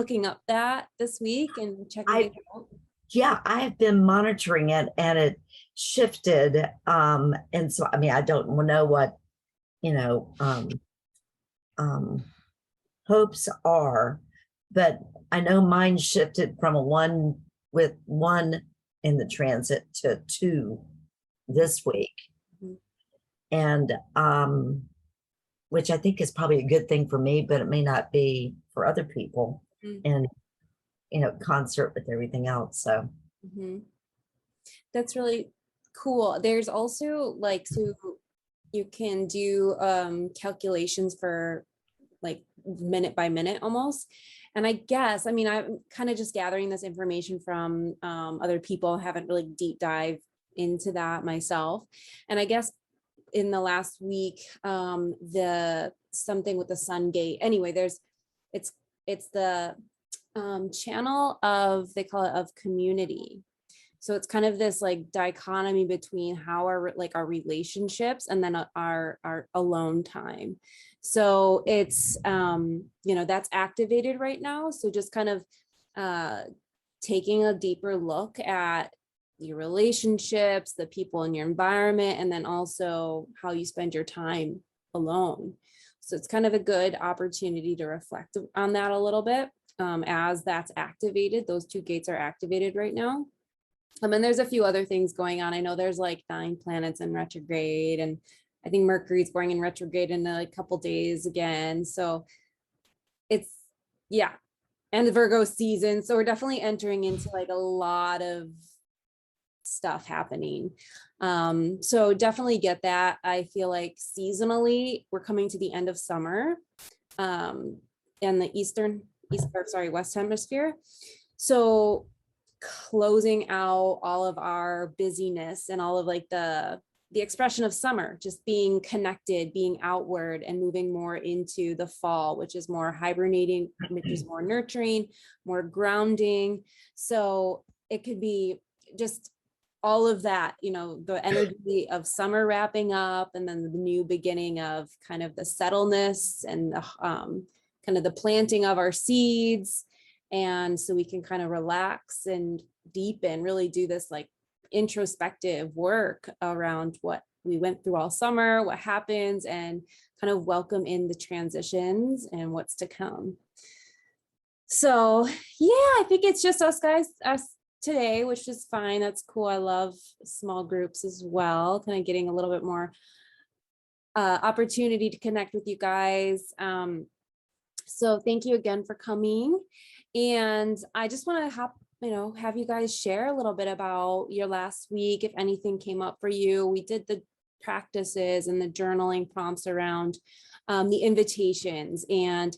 looking up that this week and checking I it out? Yeah, I have been monitoring it and it shifted. And so I mean I don't know what, you know, um hopes are, but I know mine shifted from a one with one in the transit to two this week. Mhm. And which I think is probably a good thing for me, but it may not be for other people. Mhm. And concert with everything else. So Mhm. That's really cool. There's also like, so you can do calculations for like minute by minute almost. And I guess, I mean, I'm kind of just gathering this information from other people, haven't really deep dive into that myself. And I guess in the last week, the something with the sun gate. Anyway, it's it's the channel of, they call it, of community. So it's kind of this like dichotomy between how our relationships and then our alone time. So it's that's activated right now. So just kind of taking a deeper look at your relationships, the people in your environment, and then also how you spend your time alone. So it's kind of a good opportunity to reflect on that a little bit, as that's activated. Those two gates are activated right now. And there's a few other things going on. I know there's like 9 planets in retrograde, and I think Mercury's going in retrograde in a couple days again. So it's, yeah, and the Virgo season. So we're definitely entering into like a lot of stuff happening. So definitely get that. I feel like seasonally we're coming to the end of summer in the West Hemisphere. So closing out all of our busyness and all of like the expression of summer, just being connected, being outward, and moving more into the fall, which is more hibernating, which is more nurturing, more grounding. So it could be just all of that, the energy of summer wrapping up, and then the new beginning of kind of the settleness and the kind of the planting of our seeds. And so we can kind of relax and deepen, really do this like introspective work around what we went through all summer, what happens, and kind of welcome in the transitions and what's to come. So yeah, I think it's just us today, which is fine. That's cool. I love small groups as well, kind of getting a little bit more opportunity to connect with you guys. So thank you again for coming. And I just want to have you guys share a little bit about your last week, if anything came up for you. We did the practices and the journaling prompts around the invitations and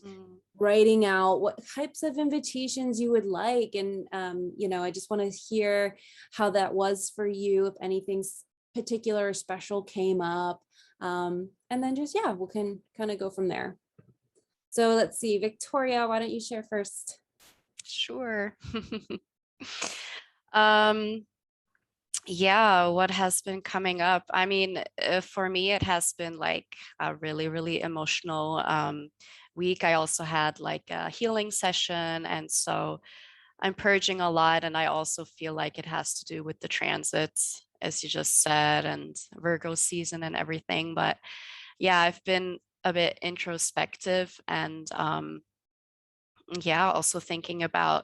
writing out what types of invitations you would like. And, I just want to hear how that was for you, if anything particular or special came up. And then just, yeah, we can kind of go from there. So let's see, Victoria, why don't you share first? Sure. Yeah, what has been coming up? I mean, for me, it has been like a really, really emotional week. I also had like a healing session, and so I'm purging a lot. And I also feel like it has to do with the transits, as you just said, and Virgo season and everything. But yeah, I've been a bit introspective, and yeah, also thinking about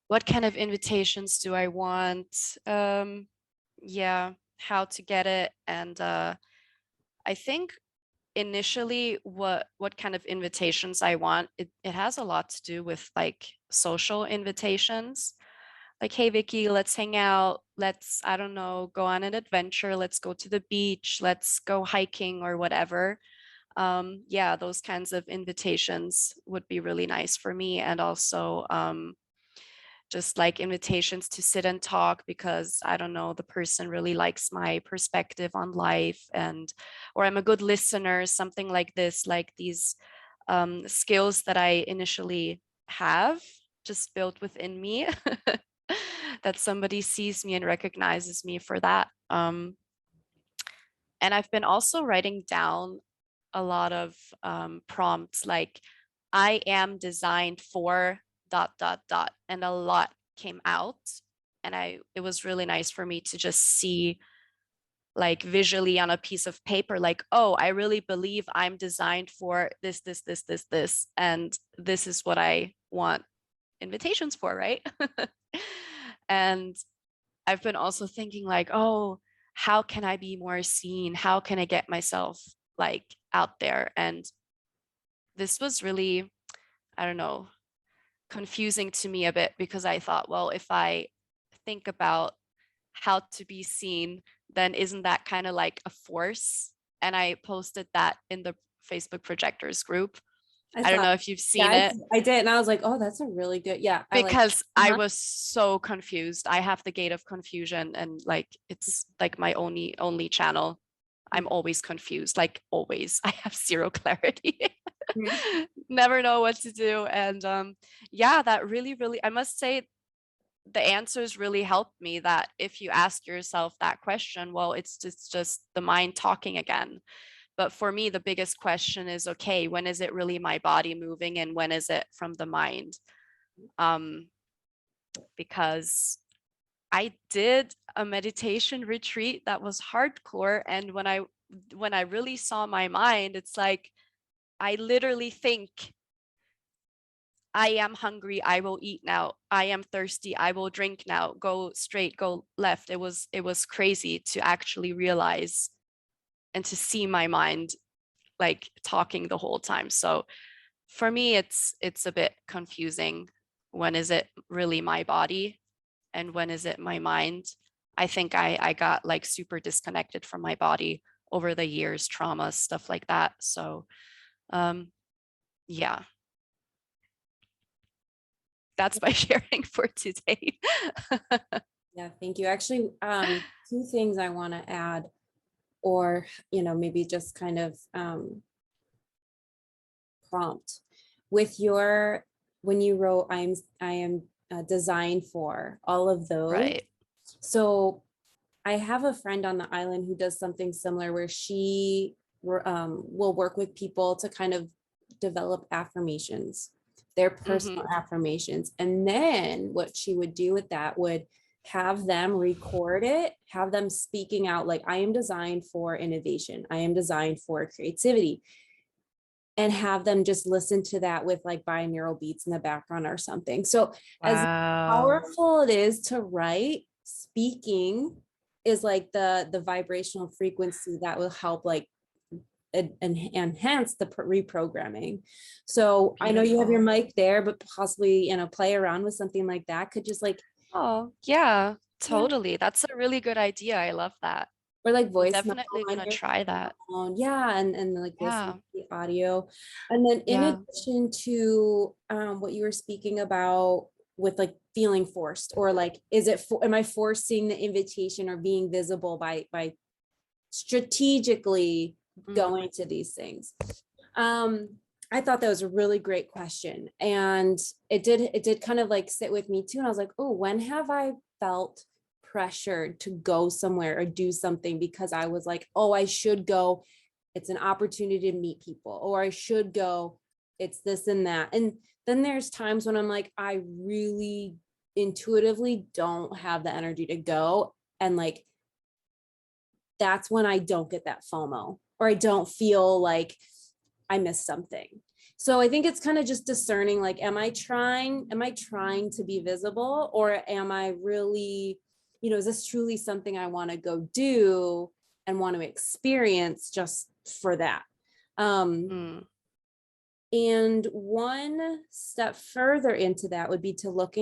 what kind of invitations do I want? Yeah, how to get it. And I think initially what kind of invitations I want, it has a lot to do with like social invitations. Like, hey Vicky, let's hang out. Let's, I don't know, go on an adventure. Let's go to the beach. Let's go hiking or whatever. Yeah, those kinds of invitations would be really nice for me. And also just like invitations to sit and talk, because I don't know, the person really likes my perspective on life, and or I'm a good listener, something like this, like these skills that I initially have just built within me. That somebody sees me and recognizes me for that. And I've been also writing down a lot of prompts like, I am designed for and a lot came out. And it was really nice for me to just see, like, visually on a piece of paper, like, oh, I really believe I'm designed for this, and this is what I want invitations for, right? And I've been also thinking, like, oh, how can I be more seen? How can I get myself, like, out there? And this was really, I don't know, confusing to me a bit, because I thought, well, if I think about how to be seen, then isn't that kind of like a force? And I posted that in the Facebook Projectors group. I don't know if you've seen it. I did. And I was like, oh, that's a really good, yeah. Because I was so confused. I have the gate of confusion, and like, it's like my only channel. I'm always confused, like always. I have zero clarity. Never know what to do. And yeah, that really, I must say, the answers really helped me, that if you ask yourself that question, well, it's just the mind talking again. But for me, the biggest question is, okay, when is it really my body moving, and when is it from the mind? Because I did a meditation retreat that was hardcore, and when I really saw my mind, it's like, I literally think, I am hungry, I will eat now. I am thirsty, I will drink now. Go straight, go left. It was crazy to actually realize and to see my mind, like, talking the whole time. So for me, it's a bit confusing. When is it really my body, and when is it my mind? I think I got, like, super disconnected from my body over the years, trauma, stuff like that. So yeah, that's my sharing for today. Yeah, thank you. Actually, two things I want to add, or, maybe just kind of prompt with when you wrote, I am designed for all of those. Right. So I have a friend on the island who does something similar, where she will work with people to kind of develop affirmations, their personal affirmations. And then what she would do with that would have them record it, have them speaking out, like, I am designed for innovation, I am designed for creativity, and have them just listen to that with, like, binaural beats in the background or something. So as powerful it is to write, speaking is like the vibrational frequency that will help, like, enhance the reprogramming. So I know you have your mic there, but possibly, play around with something like that could just, like, oh yeah, totally. That's a really good idea. I love that. or like voice. Definitely gonna try that. Yeah, and like listen to the audio. And then in addition to what you were speaking about with, like, feeling forced, or like, am I forcing the invitation or being visible by strategically going to these things? I thought that was a really great question, and it did kind of, like, sit with me too. And I was like, oh, when have I felt pressured to go somewhere or do something because I was like, oh, I should go, it's an opportunity to meet people, or I should go, it's this and that. And then there's times when I'm like, I really intuitively don't have the energy to go, and, like, that's when I don't get that FOMO, or I don't feel like I missed something. So I think it's kind of just discerning, like, am I trying to be visible, or am I really, is this truly something I want to go do and want to experience just for that? And one step further into that would be to look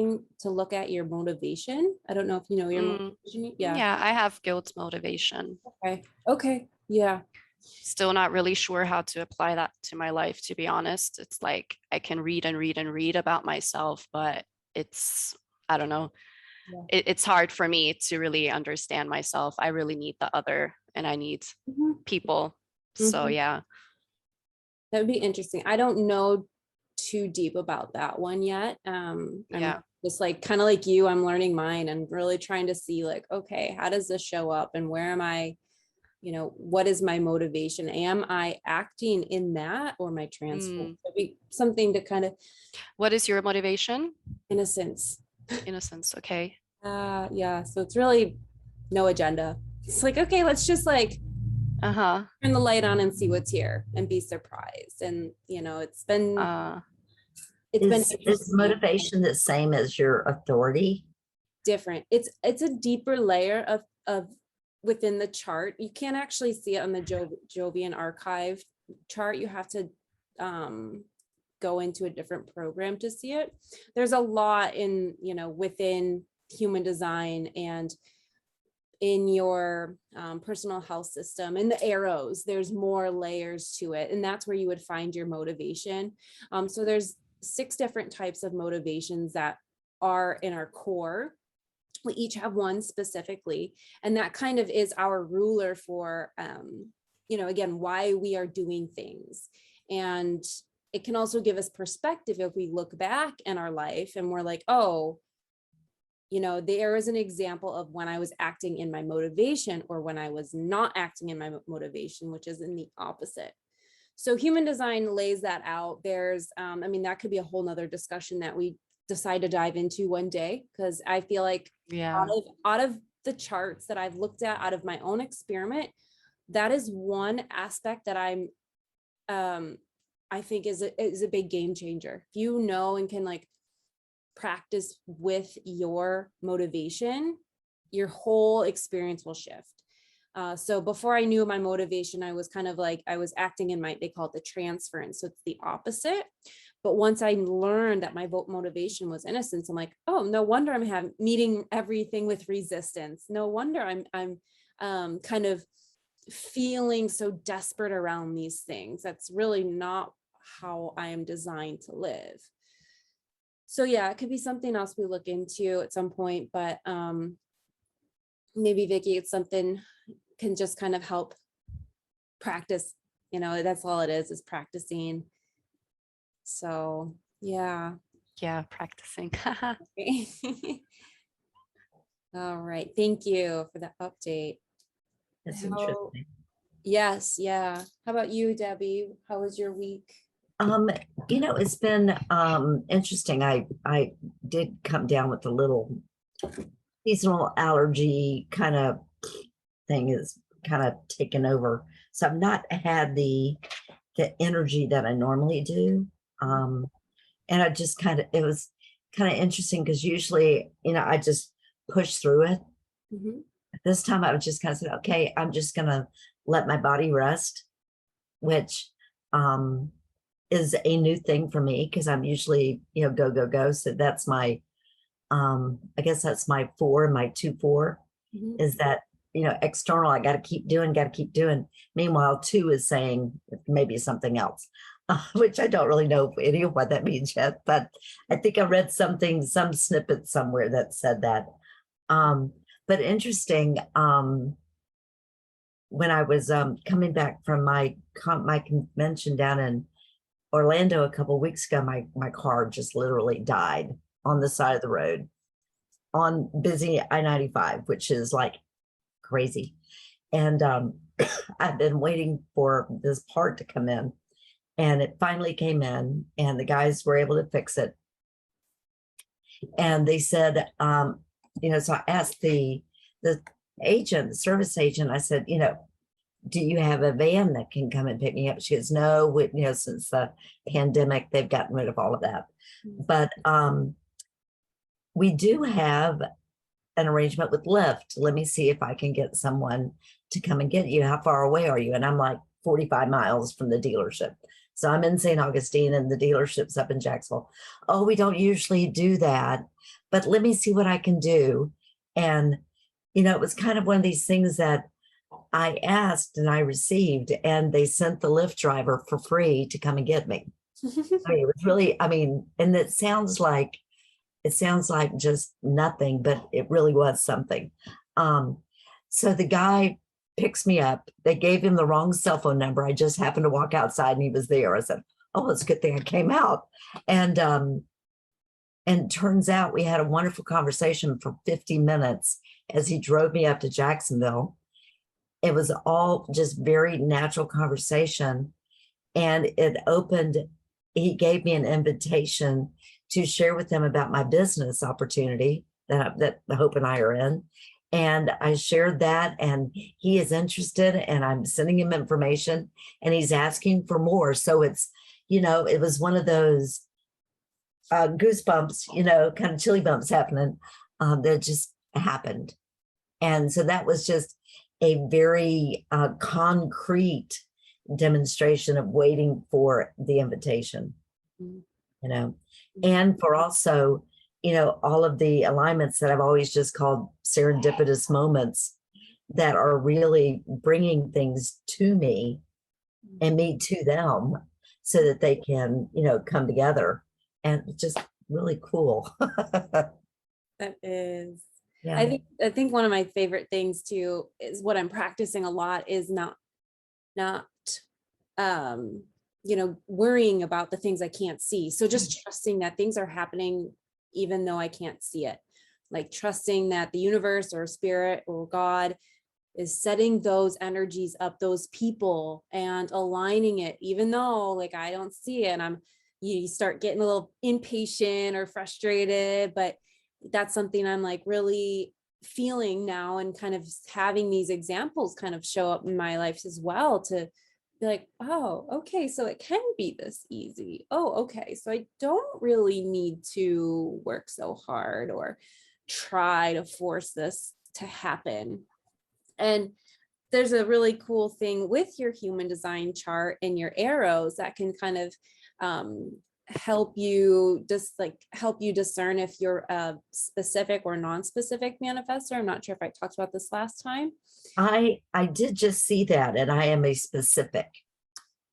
at your motivation. I don't know if you know your motivation. Yeah, I have guilt motivation. Okay. Yeah. Still not really sure how to apply that to my life, to be honest. It's like, I can read and read and read about myself, but I don't know. It's hard for me to really understand myself. I really need the other, and I need people. So yeah. That would be interesting. I don't know too deep about that one yet. I'm just, like, kind of like you, I'm learning mine and really trying to see, like, okay, how does this show up, and where am I what is my motivation? Am I acting in that, or my transform? Something to kind of. What is your motivation? Innocence. Innocence. Okay. Yeah. So it's really no agenda. It's like, okay, let's just like turn the light on and see what's here and be surprised. And it's been is motivation the same as your authority? Different. It's a deeper layer of within the chart. You can't actually see it on the Jovian archive chart. You have to go into a different program to see it. There's a lot in within human design and in your personal health system, in the arrows. There's more layers to it, and that's where you would find your motivation. So there's 6 different types of motivations that are in our core. We each have one specifically, and that kind of is our ruler for again, why we are doing things. And it can also give us perspective if we look back in our life and we're like, oh, there is an example of when I was acting in my motivation or when I was not acting in my motivation, which is in the opposite. So human design lays that out. There's that could be a whole nother discussion that we decide to dive into one day, because I feel like out of the charts that I've looked at, out of my own experiment, that is one aspect that I think is a big game changer. If you know and can like practice with your motivation, your whole experience will shift. So before I knew my motivation, I was kind of like, I was acting in they call it the transference. So it's the opposite. But once I learned that my motivation was innocence, I'm like, oh, no wonder I'm meeting everything with resistance. No wonder I'm kind of feeling so desperate around these things. That's really not how I am designed to live. So yeah, it could be something else we look into at some point, but maybe Vicky, it's something can just kind of help practice. That's all it is practicing. So yeah. Practicing. All right, thank you for that update. That's interesting. Yes, yeah. How about you, Debbie? How was your week? It's been interesting. I did come down with a little seasonal allergy kind of thing is kind of taken over. So I've not had the energy that I normally do. And I just it was kind of interesting because usually, I just push through it. This time I was just kind of said, okay, I'm just going to let my body rest, which is a new thing for me because I'm usually, go, go, go. So that's my, I guess that's my 4, my 2-4 is that, external, I got to keep doing. Meanwhile, 2 is saying maybe something else, which I don't really know any of what that means yet, but I think I read some snippet somewhere that said that. But interesting, when I was coming back from my convention down in Orlando a couple of weeks ago, my car just literally died on the side of the road on busy I-95, which is like crazy. And I've been waiting for this part to come in, and it finally came in, and the guys were able to fix it. And they said, so I asked the agent, the service agent, I said, do you have a van that can come and pick me up? She goes, no, since the pandemic, they've gotten rid of all of that. But we do have an arrangement with Lyft. Let me see if I can get someone to come and get you. How far away are you? And I'm like 45 miles from the dealership. So I'm in St. Augustine and the dealership's up in Jacksonville. Oh, we don't usually do that, but let me see what I can do. And, it was kind of one of these things that I asked and I received, and they sent the Lyft driver for free to come and get me. It was really, and it sounds like just nothing, but it really was something. So the guy picks me up. They gave him the wrong cell phone number. I just happened to walk outside and he was there. I said, oh, it's a good thing I came out. And turns out we had a wonderful conversation for 50 minutes as he drove me up to Jacksonville. it was all just very natural conversation. And it opened, he gave me an invitation to share with him about my business opportunity that Hope and I are in. And I shared that, and he is interested, and I'm sending him information, and he's asking for more. So it's, it was one of those goosebumps, kind of chilly bumps happening that just happened. And so that was just a very concrete demonstration of waiting for the invitation, and for also, all of the alignments that I've always just called serendipitous moments that are really bringing things to me and me to them so that they can, come together. And it's just really cool. That is. Yeah. I think one of my favorite things too is what I'm practicing a lot is not worrying about the things I can't see. So just trusting that things are happening even though I can't see it. Like trusting that the universe or spirit or God is setting those energies up, those people, and aligning it, even though like I don't see it, and you start getting a little impatient or frustrated. But that's something I'm like really feeling now, and kind of having these examples kind of show up in my life as well, to be like, oh, okay, so it can be this easy. Oh, okay, so I don't really need to work so hard or try to force this to happen. And there's a really cool thing with your human design chart and your arrows that can kind of help you discern if you're a specific or non-specific manifestor. I'm not sure if I talked about this last time. I did just see that, and I am a specific.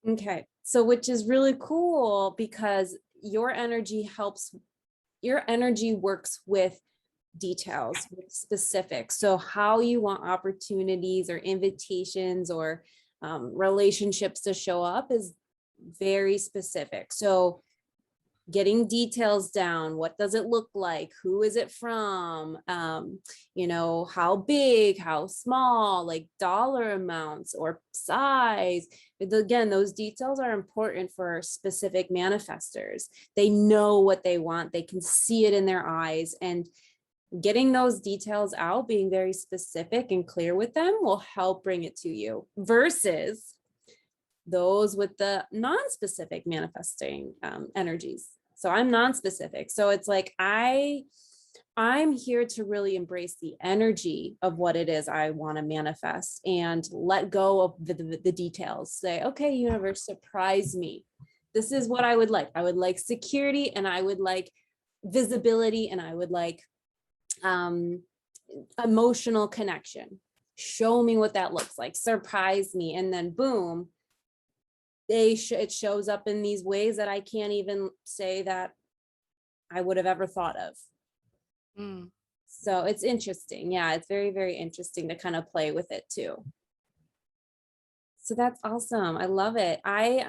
Okay, so which is really cool because your energy works with details, with specifics. So how you want opportunities or invitations or relationships to show up is very specific. So getting details down, what does it look like, who is it from, how big, how small, like dollar amounts or size. Again, those details are important for specific manifestors. They know what they want, they can see it in their eyes, and getting those details out, being very specific and clear with them, will help bring it to you, versus those with the non-specific manifesting energies. So I'm non-specific. So it's like, I'm here to really embrace the energy of what it is I want to manifest and let go of the details. Say, okay, universe, surprise me. This is what I would like. I would like security, and I would like visibility, and I would like emotional connection. Show me what that looks like. Surprise me. And then boom, it shows up in these ways that I can't even say that I would have ever thought of. So it's interesting. Yeah, it's very, very interesting to kind of play with it too. So that's awesome. I love it. I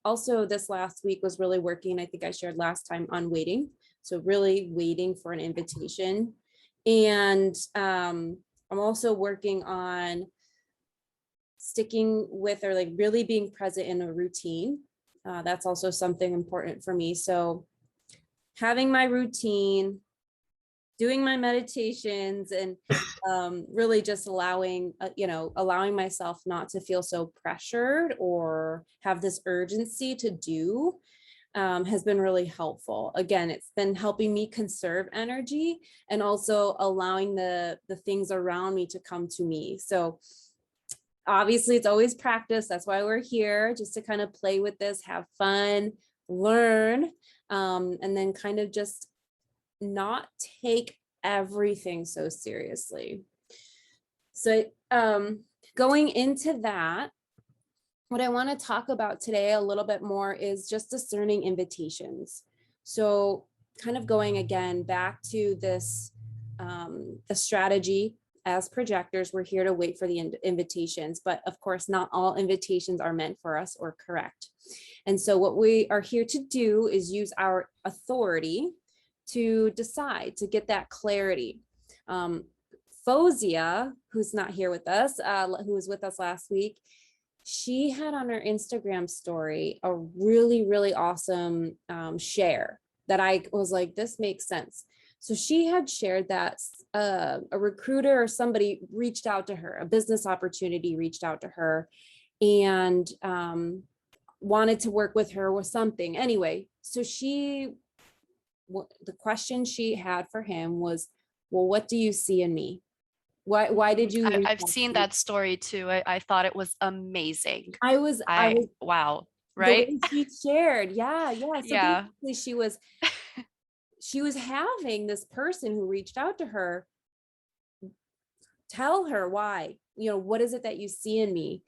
also this last week was really working, I think I shared last time, on waiting. So really waiting for an invitation. And I'm also working on sticking with, or like really being present in a routine. That's also something important for me. So having my routine, doing my meditations, and really just allowing myself not to feel so pressured or have this urgency to do has been really helpful. Again, it's been helping me conserve energy and also allowing the things around me to come to me. So obviously it's always practice. That's why we're here, just to kind of play with this, have fun, learn, and then kind of just not take everything so seriously. So going into that, what I want to talk about today a little bit more is just discerning invitations. So kind of going again back to this, the strategy. As projectors, we're here to wait for the invitations, but of course, not all invitations are meant for us or correct. And so what we are here to do is use our authority to decide, to get that clarity. Fozia, who's not here with us, who was with us last week, she had on her Instagram story a really, really awesome share that I was like, this makes sense. So she had shared that a recruiter or somebody reached out to her, a business opportunity reached out to her and wanted to work with her with something. Anyway, so the question she had for him was, well, what do you see in me? Why did you reach I've out seen to me? that story too. I thought it was amazing. I was Wow, the right? way she shared. Yeah. So Yeah. basically she was having this person who reached out to her tell her why, what is it that you see in me?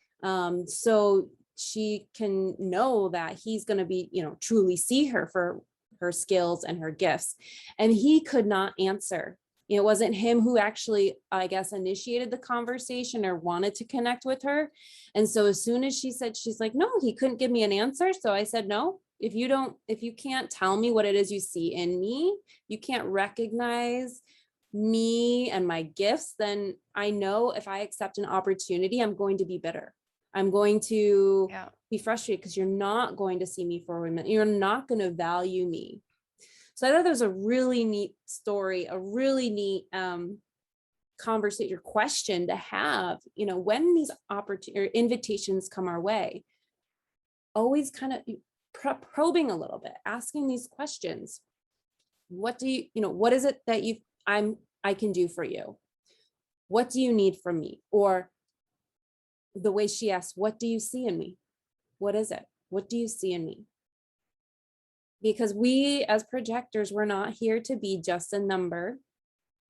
So she can know that he's going to be, truly see her for her skills and her gifts. And he could not answer. It wasn't him who actually, I guess, initiated the conversation or wanted to connect with her. And so as soon as she said, she's like, no, he couldn't give me an answer. So I said, no, if you can't tell me what it is you see in me, you can't recognize me and my gifts, then I know if I accept an opportunity, I'm going to be bitter. I'm going to be frustrated because you're not going to see me for women. You're not going to value me. So I thought that was a really neat story, a really neat conversation or question to have, when these opportunities or invitations come our way, always kind of probing a little bit, asking these questions. What do what is it that I can do for you? What do you need from me? Or the way she asked, what do you see in me? What is it? What do you see in me? Because we as projectors, we're not here to be just a number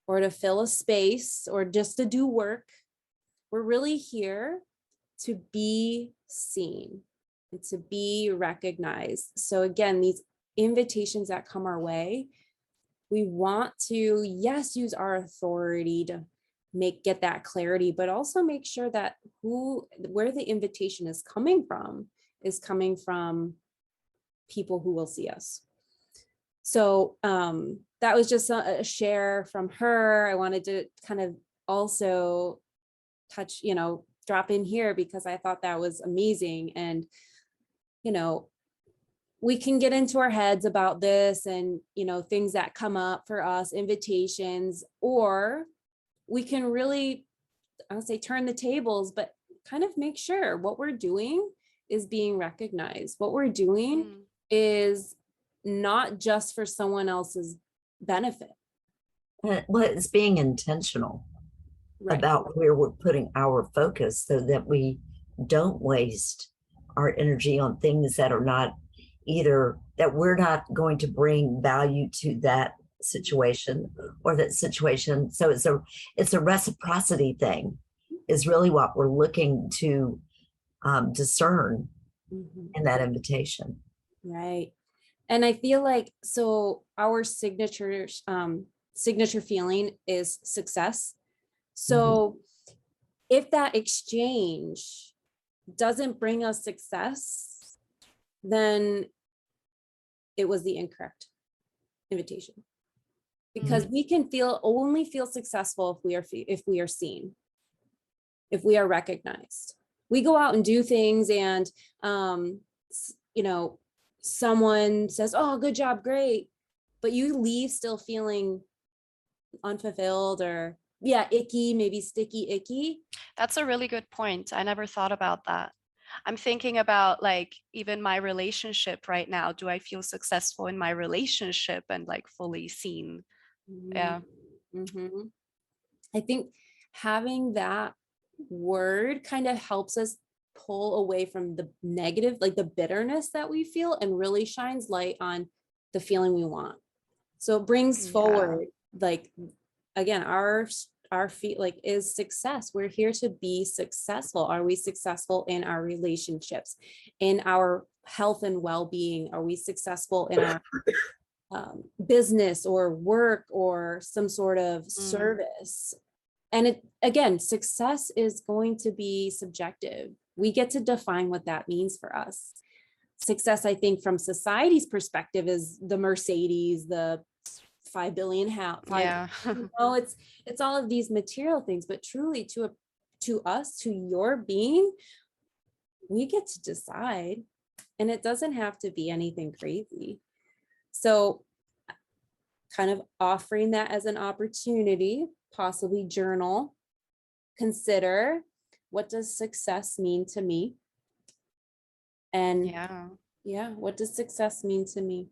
or to fill a space or just to do work. We're really here to be seen and to be recognized. So again, these invitations that come our way, we want to, yes, use our authority to get that clarity, but also make sure that where the invitation is coming from people who will see us. So that was just a share from her. I wanted to kind of also touch, drop in here because I thought that was amazing. And, we can get into our heads about this and, things that come up for us, invitations, or we can really, I would say, turn the tables, but kind of make sure what we're doing is being recognized. What we're doing is not just for someone else's benefit. Well, it's being intentional about where we're putting our focus so that we don't waste our energy on things that are not either, that we're not going to bring value to that situation or that situation. So it's a reciprocity thing is really what we're looking to discern in that invitation. Right. And I feel like, so our signature feeling is success. So if that exchange doesn't bring us success, then it was the incorrect invitation. Because we can only feel successful if we are seen, if we are recognized. We go out and do things and someone says, oh, good job, great, but you leave still feeling unfulfilled or icky, maybe sticky icky. That's a really good point. I never thought about that. I'm thinking about like even my relationship right now. Do I feel successful in my relationship and like fully seen? Yeah. I think having that word kind of helps us pull away from the negative, like the bitterness that we feel, and really shines light on the feeling we want. So it brings forward, like, again, our feet, like, is success. We're here to be successful. Are we successful in our relationships, in our health and well-being? Are we successful in our business or work or some sort of service? And again, success is going to be subjective. We get to define what that means for us. Success, I think, from society's perspective, is the Mercedes, the 5 billion how Yeah. it's all of these material things, but truly to us, to your being, we get to decide, and it doesn't have to be anything crazy. So kind of offering that as an opportunity, possibly journal, consider, what does success mean to me? And Yeah. what does success mean to me?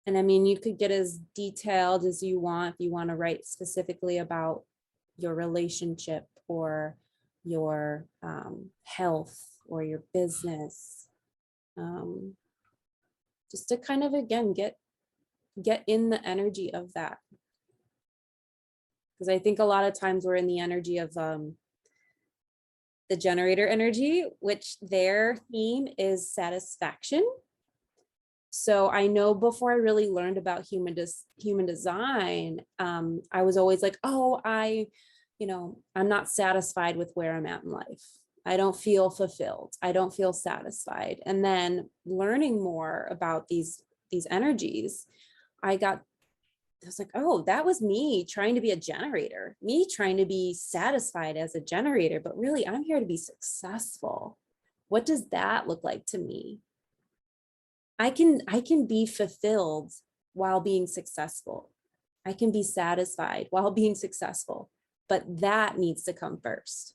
And I mean, you could get as detailed as you want if you want to write specifically about your relationship or your health or your business. Just to kind of, again, get in the energy of that. Because I think a lot of times we're in the energy of the generator energy, which their theme is satisfaction. So I know before I really learned about human design, I was always like, oh, I'm not satisfied with where I'm at in life. I don't feel fulfilled. I don't feel satisfied. And then learning more about these energies, I was like, oh, that was me trying to be a generator, me trying to be satisfied as a generator, but really I'm here to be successful. What does that look like to me? I can be fulfilled while being successful. I can be satisfied while being successful, but that needs to come first.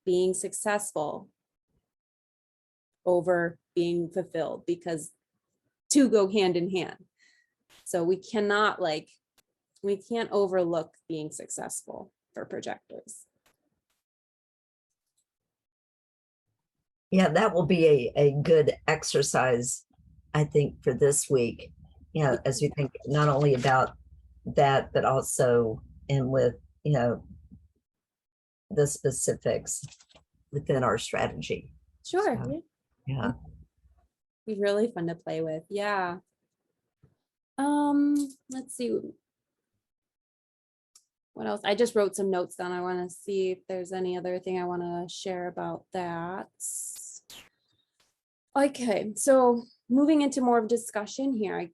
Being successful over being fulfilled, because two go hand in hand. So we can't overlook being successful for projectors. Yeah, that will be a good exercise, I think, for this week. Yeah, as we think not only about that, but also with, the specifics within our strategy. Sure. So, yeah. Be really fun to play with. Yeah. Let's see. What else? I just wrote some notes down. I want to see if there's any other thing I want to share about that. Okay, so moving into more of discussion here,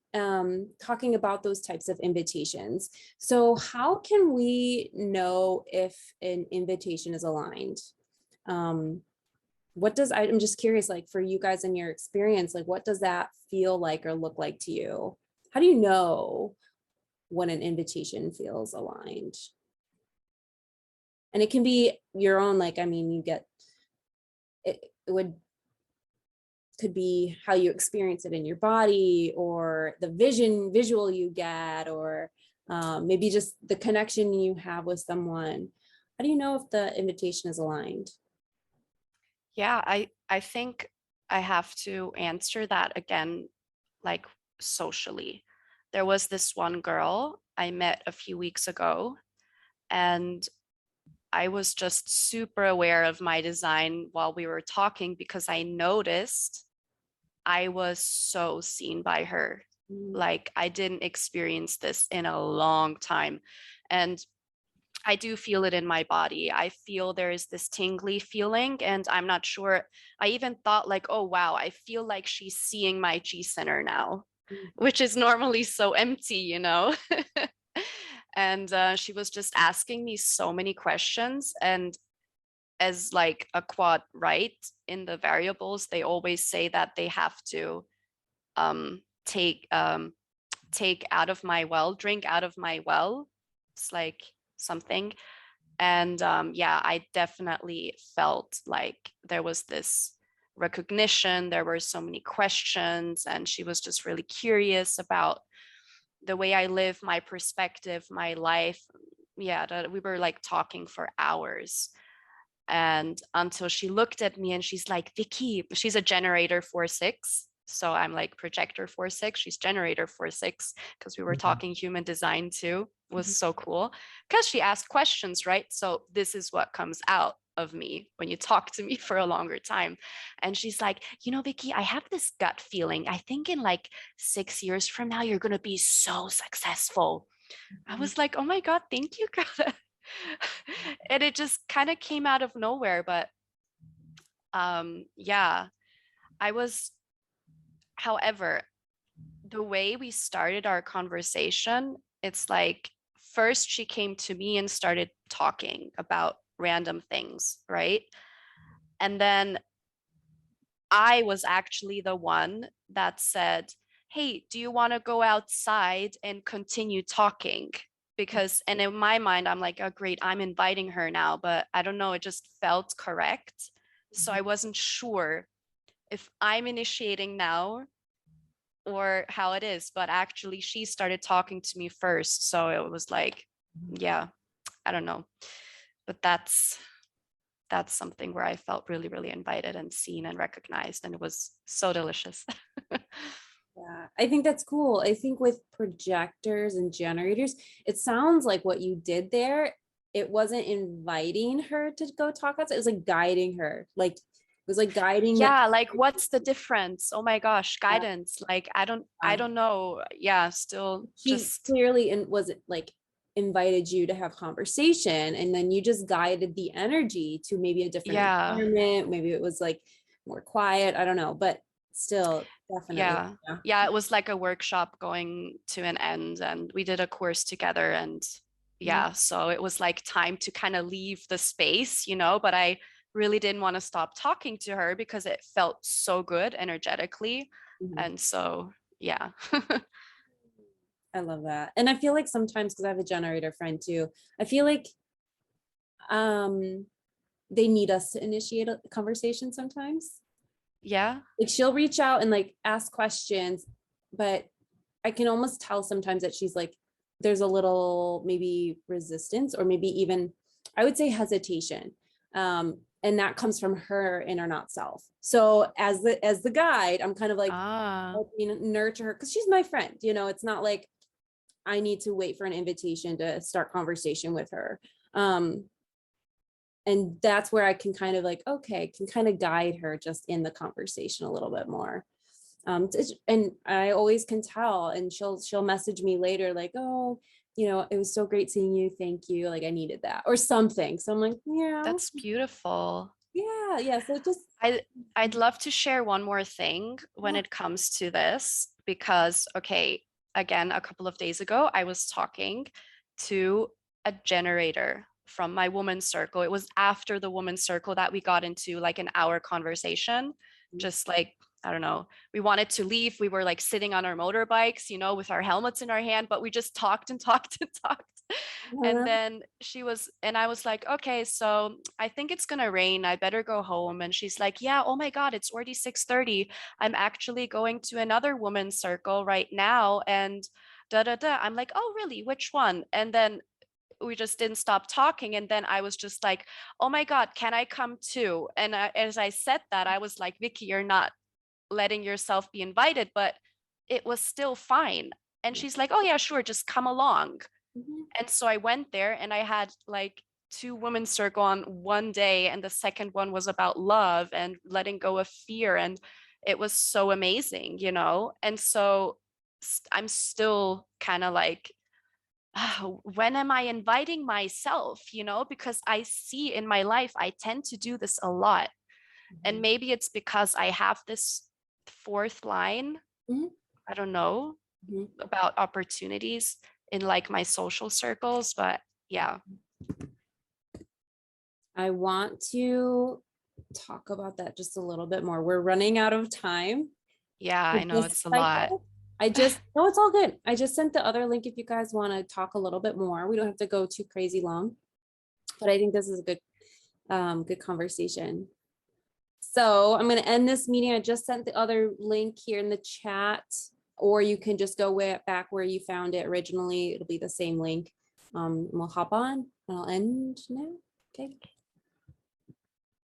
talking about those types of invitations. So how can we know if an invitation is aligned? I'm just curious, like for you guys in your experience, like what does that feel like or look like to you? How do you know when an invitation feels aligned? And it can be your own, like, I mean, you get, it could be how you experience it in your body, or the visual you get, or maybe just the connection you have with someone. How do you know if the invitation is aligned? Yeah, I think I have to answer that again, like socially. There was this one girl I met a few weeks ago, and I was just super aware of my design while we were talking, because I noticed I was so seen by her. Like I didn't experience this in a long time. And I do feel it in my body. I feel there is this tingly feeling, and I'm not sure. I even thought like, oh, wow, I feel like she's seeing my G center now, which is normally so empty. And she was just asking me so many questions. And as like a quad, right, in the variables, they always say that they have to take out of my well, drink out of my well. It's like something. And yeah, I definitely felt like there was this recognition. There were so many questions, and she was just really curious about the way I live, my perspective, my life. Yeah, we were like talking for hours. And until she looked at me and she's like, Vicky, she's a generator 4/6. So I'm like projector 4/6. She's generator 4/6, because we were talking human design too. It was so cool because she asked questions, right? So this is what comes out of me when you talk to me for a longer time. And she's like, Vicky, I have this gut feeling. I think in like 6 years from now, you're going to be so successful. I was like, oh my God, thank you, Greta. And it just kind of came out of nowhere. But yeah, however, the way we started our conversation, it's like first she came to me and started talking about random things, right? And then I was actually the one that said, hey, do you want to go outside and continue talking? Because, and in my mind, I'm like, oh, great, I'm inviting her now, but I don't know, it just felt correct. So I wasn't sure if I'm initiating now or how it is, but actually she started talking to me first. So it was like, yeah, I don't know. But that's something where I felt really, really invited and seen and recognized. And it was so delicious. Yeah, I think that's cool. I think with projectors and generators, it sounds like what you did there, it wasn't inviting her to go talk outside. It was like guiding her. Like it was like guiding that. Yeah, like what's the difference? Oh my gosh, Yeah. guidance. Like I don't know. Yeah, still She just clearly was like invited you to have conversation, and then you just guided the energy to maybe a different yeah. environment. Maybe it was like more quiet. I don't know, but still, definitely. Yeah. Yeah. Yeah, it was like a workshop going to an end and we did a course together and yeah, so it was like time to kind of leave the space, you know, but I really didn't want to stop talking to her because it felt so good energetically. Mhm. And so, yeah. I love that. And I feel like sometimes, because I have a generator friend too, I feel like um they need us to initiate a conversation sometimes. Yeah. Like she'll reach out and like ask questions, but I can almost tell sometimes that she's like, there's a little maybe resistance or maybe even I would say hesitation. And that comes from her inner not self. So as the guide, I'm kind of like Ah, helping nurture her because she's my friend. You know, it's not like I need to wait for an invitation to start conversation with her. And that's where I can kind of like, okay, can kind of guide her just in the conversation a little bit more. And I always can tell, and she'll message me later like, oh, it was so great seeing you. Thank you. Like I needed that or something. So I'm like, yeah, that's beautiful. yeah, yeah. So it just, I'd love to share one more thing when yeah. it comes to this because okay, again, a couple of days ago I was talking to a generator from my woman's circle. It was after the woman's circle that we got into like an hour conversation, just like I don't know. We wanted to leave. We were like sitting on our motorbikes, you know, with our helmets in our hand, but we just talked and talked and talked. And then and I was like, okay, so I think it's gonna rain. I better go home. And she's like, yeah, oh my God, it's already 6:30. I'm actually going to another woman's circle right now. And da da da. I'm like, oh, really? Which one? And then we just didn't stop talking. And then I was just like, oh my God, can I come too? And as I said that, I was like, Vicky, you're not letting yourself be invited, but it was still fine. And she's like, oh yeah, sure, just come along. Mhm. And so I went there and I had like two women's circle on one day, and the second one was about love and letting go of fear. And it was so amazing, you know? And so I'm still kind of like, when am I inviting myself, you know? Because I see in my life, I tend to do this a lot. And maybe it's because I have this fourth line. Mhm. I don't know Mhm. about opportunities in like my social circles, but yeah. I want to talk about that just a little bit more. We're running out of time Yeah, for I know this it's a lot. cycle. No, it's all good. I just sent the other link if you guys want to talk a little bit more. We don't have to go too crazy long, but I think this is a good conversation. So I'm going to end this meeting. I just sent the other link here in the chat, or you can just go back where you found it originally. It'll be the same link. We'll hop on and I'll end now. Okay.